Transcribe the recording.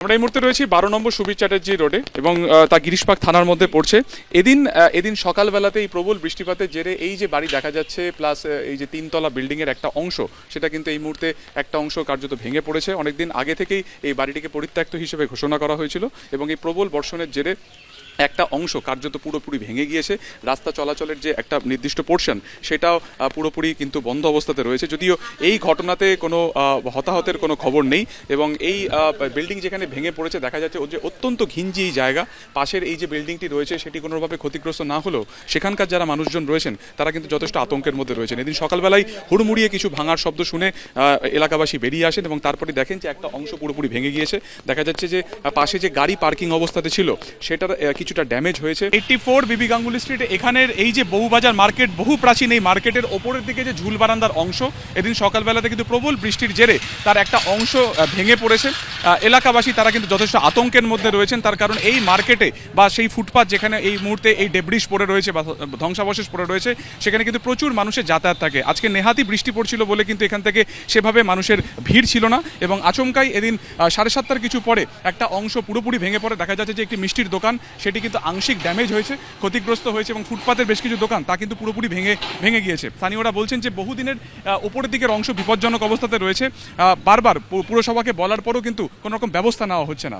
আমরা এই মুহূর্তে রয়েছি 12 নম্বর সুবীর চ্যাটার্জি রোডে এবং তা গিরিশপাক থানার মধ্যে পড়ছে। এদিন সকালবেলাতে এই প্রবল বৃষ্টিপাতের জেরে এই যে বাড়ি দেখা যাচ্ছে প্লাস এই যে তিনতলা বিল্ডিংয়ের একটা অংশ, সেটা কিন্তু এই মুহূর্তে একটা অংশ কার্যত ভেঙে পড়েছে। অনেকদিন আগে থেকেই এই বাড়িটিকে পরিত্যক্ত হিসেবে ঘোষণা করা হয়েছিল এবং এই প্রবল বর্ষণের জেরে একটা অংশ কার্যত পুরোপুরি ভেঙে গিয়েছে। রাস্তা চলাচলের যে একটা নির্দিষ্ট পোর্শন সেটাও পুরোপুরি কিন্তু বন্ধ অবস্থাতে রয়েছে। যদিও এই ঘটনাতে কোনো হতাহতের কোনো খবর নেই এবং এই বিল্ডিং যেখানে ভেঙে পড়েছে দেখা যাচ্ছে যে অত্যন্ত ঘিঞ্জি এই জায়গা। পাশের এই যে বিল্ডিংটি রয়েছে সেটি কোনোভাবে ক্ষতিগ্রস্ত না হলেও সেখানকার যারা মানুষজন রয়েছেন তারা কিন্তু যথেষ্ট আতঙ্কের মধ্যে রয়েছেন। এদিন সকালবেলায় হুড়মুড়িয়ে কিছু ভাঙার শব্দ শুনে এলাকাবাসী বেরিয়ে আসেন এবং তারপরে দেখেন যে একটা অংশ পুরোপুরি ভেঙে গিয়েছে। দেখা যাচ্ছে যে পাশে যে গাড়ি পার্কিং অবস্থাতে ছিল সেটার কিছুটা ড্যামেজ হয়েছে। 84 বিবি গাঙ্গুলি স্ট্রিট এখানের এই যে বউবাজার মার্কেট, বহু প্রাচীন এই মার্কেটের ওপরের দিকে যে ঝুল বারান্দার অংশ, এদিন সকালবেলাতে কিন্তু প্রবল বৃষ্টির জেরে তার একটা অংশ ভেঙে পড়েছে। এলাকাবাসী তারা কিন্তু যথেষ্ট আতঙ্কের মধ্যে রয়েছেন, তার কারণ এই মার্কেটে বা সেই ফুটপাথ যেখানে এই মুহূর্তে এই ডেব্রিস পড়ে রয়েছে বা ধ্বংসাবশেষ পড়ে রয়েছে সেখানে কিন্তু প্রচুর মানুষের যাতায়াত থাকে। আজকে নেহাতি বৃষ্টি পড়ছিল বলে কিন্তু এখান থেকে সেভাবে মানুষের ভিড় ছিল না এবং আচমকাই এদিন 7:30 কিছু পরে একটা অংশ পুরোপুরি ভেঙে পড়ে। দেখা যাচ্ছে যে একটি মিষ্টির দোকান সেটি কিন্তু আংশিক ড্যামেজ হয়েছে, ক্ষতিগ্রস্ত হয়েছে এবং ফুটপাতের বেশ কিছু দোকান তা কিন্তু পুরোপুরি ভেঙে গিয়েছে। স্থানীয়রা বলছেন যে বহুদিনের উপরের দিকের অংশ বিপজ্জনক অবস্থাতে রয়েছে। বারবার পুরসভাকে বলার পরও কিন্তু কোনো রকম ব্যবস্থা নেওয়া হচ্ছে না।